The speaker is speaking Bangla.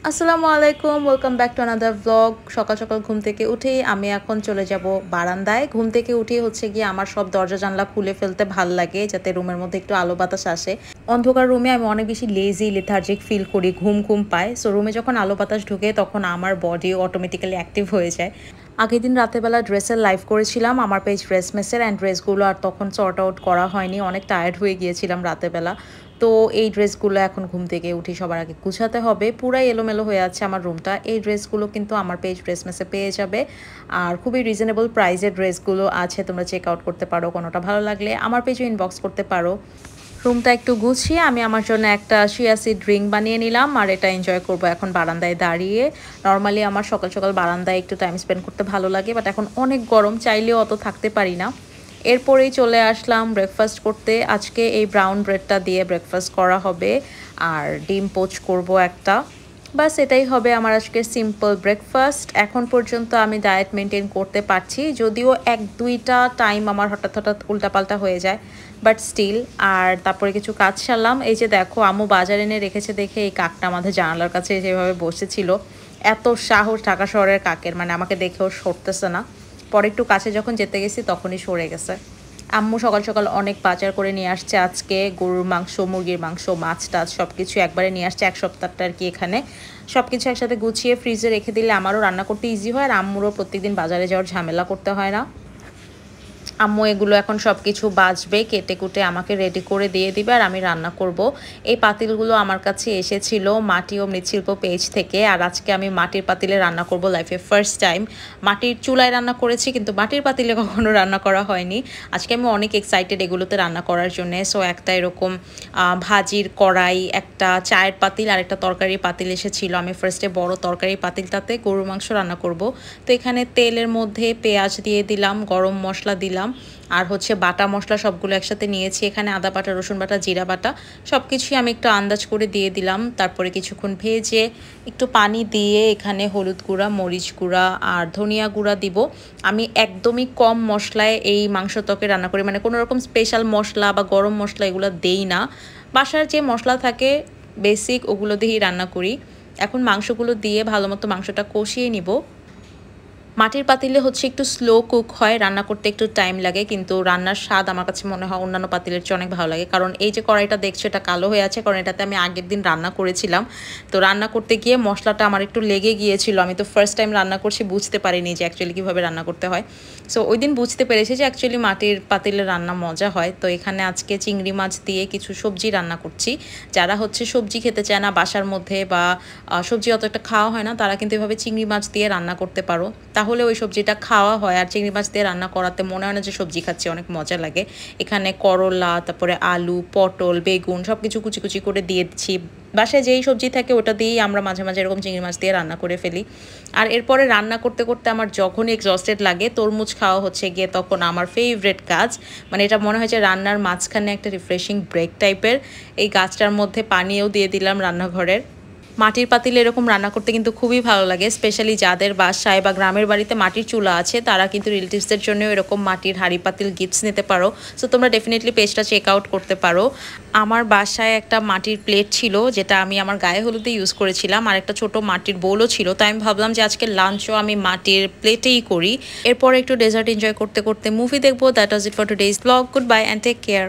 আসসালামু আলাইকুম, welcome back to another vlog. সকাল সকাল ঘুম থেকে উঠেই আমি এখন চলে যাব বারান্দায়। ঘুম থেকে উঠেই হচ্ছে গিয়ে আমার সব দরজা জানলা খুলে ফেলতে ভাল লাগে, যাতে রুমের মধ্যে একটু আলো বাতাস আসে। অন্ধকার রুমে আমি অনেক বেশি লেজি লেথার্জিক ফিল করি, ঘুম ঘুম পায়। সো রুমে যখন আলো বাতাস ঢুকে তখন আমার বডি অটোমেটিক্যালি অ্যাক্টিভ হয়ে যায়। আগের দিন রাতেরবেলা ড্রেসের লাইভ করেছিলাম আমার পেজ ড্রেস মেসের, অ্যান্ড ড্রেসগুলো আর তখন সর্ট আউট করা হয়নি, অনেক টায়ার্ড হয়ে গিয়েছিলাম রাতেরবেলা। তো এই ড্রেসগুলো এখন ঘুম থেকে উঠে সবার আগে গুছাতে হবে। পুরাই এলোমেলো হয়ে আছে আমার রুমটা। এই ড্রেসগুলো কিন্তু আমার পেজ ড্রেস মেসে পেয়ে যাবে, আর খুবই রিজনেবল প্রাইসের ড্রেসগুলো আছে, তোমরা চেক আউট করতে পারো। কোনোটা ভালো লাগলে আমার পেজে ইনবক্স করতে পারো। রুমটা একটু গুছিয়ে আমি আমার জন্য একটা চিয়া সিড ড্রিঙ্ক বানিয়ে নিলাম, আর এটা এনজয় করব এখন বারান্দায় দাঁড়িয়ে। নর্মালি আমার সকাল সকাল বারান্দায় একটু টাইম স্পেন্ড করতে ভালো লাগে, বাট এখন অনেক গরম, চাইলেও অত থাকতে পারি না। এরপরেই চলে আসলাম ব্রেকফাস্ট করতে। আজকে এই ব্রাউন ব্রেডটা দিয়ে ব্রেকফাস্ট করা হবে, আর ডিম পোচ করব একটা। বাস এটাই হবে আমার আজকের সিম্পল ব্রেকফাস্ট। এখন পর্যন্ত আমি ডায়েট মেনটেন করতে পারছি, যদিও এক দুইটা টাইম আমার হঠাৎ হঠাৎ উল্টাপাল্টা হয়ে যায়, বাট স্টিল। আর তারপরে কিছু কাজ সারলাম। এই যে দেখো, আম্মু বাজার এনে রেখেছে দেখে এই কাকটা আমাদের জানালার কাছে যেভাবে বসেছিল, এত সাহস ঢাকা শহরের কাকের, মানে আমাকে দেখেও সরতেছে না। পরে একটু কাছে যখন যেতে গেছি তখনই সরে গেছে। আম্মু সকাল সকাল অনেক বাজার করে নিয়ে আসছে আজকে, গরুর মাংস, মুরগির মাংস, মাছ টাছ সব কিছু একবারে নিয়ে আসছে, এক সপ্তাহটা আর কি। এখানে সব কিছু একসাথে গুছিয়ে ফ্রিজে রেখে দিলে আমারও রান্না করতে ইজি হয়, আর আম্মুরও প্রত্যেকদিন বাজারে যাওয়ার ঝামেলা করতে হয় না। আম্মু এগুলো এখন সব কিছু বাছবে, কেটে কুটে আমাকে রেডি করে দিয়ে দিবে, আর আমি রান্না করব। এই পাতিলগুলো আমার কাছে এসেছিল মাটি ও মৃৎশিল্প পেজ থেকে, আর আজকে আমি মাটির পাতিলে রান্না করব, লাইফে ফার্স্ট টাইম। মাটির চুলায় রান্না করেছি, কিন্তু মাটির পাতিলে কখনো রান্না করা হয়নি। আজকে আমি অনেক এক্সাইটেড এগুলোতে রান্না করার জন্য। সো একটা এরকম ভাজির কড়াই, একটা চায়ের পাতিল, আর একটা তরকারির পাতিল এসেছিল। আমি ফার্স্টে বড় তরকারি পাতিলটাতে গরুর মাংস রান্না করব। তো এখানে তেলের মধ্যে পেঁয়াজ দিয়ে দিলাম, গরম মশলা দিলাম, আর হচ্ছে বাটা মশলা সবগুলো একসাথে নিয়েছি। এখানে আদা বাটা, রসুন বাটা, জিরা বাটা সব কিছুই আমি একটু আন্দাজ করে দিয়ে দিলাম। তারপরে কিছুক্ষণ ভেজে একটু পানি দিয়ে এখানে হলুদ গুঁড়া, মরিচ গুঁড়া আর ধনিয়া গুঁড়া দিব। আমি একদমই কম মশলায় এই মাংস তরকারি রান্না করি, মানে কোনো রকম স্পেশাল মশলা বা গরম মশলা এগুলো দেই না। বাসার যে মশলা থাকে বেসিক, ওগুলো দিয়েই রান্না করি। এখন মাংসগুলো দিয়ে ভালো মতো মাংসটা কষিয়ে নিব। মাটির পাতিলে হচ্ছে একটু স্লো কুক হয়, রান্না করতে একটু টাইম লাগে, কিন্তু রান্নার স্বাদ আমার কাছে মনে হয় অন্যান্য পাতিলের চেয়ে অনেক ভালো লাগে। কারণ এই যে কড়াইটা দেখছো, এটা কালো হয়ে আছে, কারণ এটাতে আমি আগের দিন রান্না করেছিলাম। তো রান্না করতে গিয়ে মশলাটা আমার একটু লেগে গিয়েছিল। আমি তো ফার্স্ট টাইম রান্না করছি, বুঝতে পারিনি যে অ্যাকচুয়ালি কীভাবে রান্না করতে হয়। সো ওই দিন বুঝতে পেরেছি যে অ্যাকচুয়ালি মাটির পাতিলে রান্না মজা হয়। তো এখানে আজকে চিংড়ি মাছ দিয়ে কিছু সবজি রান্না করছি। যারা হচ্ছে সবজি খেতে চায় না বাসার মধ্যে, বা সবজি অত একটা খাওয়া হয় না, তারা কিন্তু এভাবে চিংড়ি মাছ দিয়ে রান্না করতে পারো, তাহলে ওই সবজিটা খাওয়া হয়। আর চিংড়ি মাছ দিয়ে রান্না করাতে মনে হয় না যে সবজি খাচ্ছি, অনেক মজা লাগে। এখানে করলা, তারপরে আলু, পটল, বেগুন সব কিছু কুচি কুচি করে দিয়ে দিচ্ছি। বাসায় যেই সবজি থাকে ওটা দিয়েই আমরা মাঝে মাঝে এরকম চিংড়ি মাছ দিয়ে রান্না করে ফেলি। আর এরপরে রান্না করতে করতে আমার যখনই এক্সস্টেড লাগে, তরমুজ খাওয়া হচ্ছে গিয়ে তখন আমার ফেভারিট কাজ। মানে এটা মনে হয় যে রান্নার মাঝখানে একটা রিফ্রেশিং ব্রেক টাইপের। এই গাছটার মধ্যে পানিও দিয়ে দিলাম রান্নাঘরের। মাটির পাতিলে এরকম রান্না করতে কিন্তু খুবই ভালো লাগে, স্পেশালি যাদের বাসায় বা গ্রামের বাড়িতে মাটির চুলা আছে, তারা কিন্তু রিলেটিভসদের জন্য এরকম মাটির হাঁড়ি পাতিল গিফটস নিতে পারো। সো তোমরা ডেফিনেটলি পেজটা চেক আউট করতে পারো। আমার বাসায় একটা মাটির প্লেট ছিল, যেটা আমি আমার গায়ে হলুদে ইউজ করেছিলাম, আর একটা ছোট মাটির বোলও ছিল। তাই আমি ভাবলাম যে আজকে লাঞ্চও আমি মাটির প্লেটেই করি। এরপর একটু ডেজার্ট এনজয় করতে করতে মুভি দেখবো। That was it for today's blog. Goodbye and take care.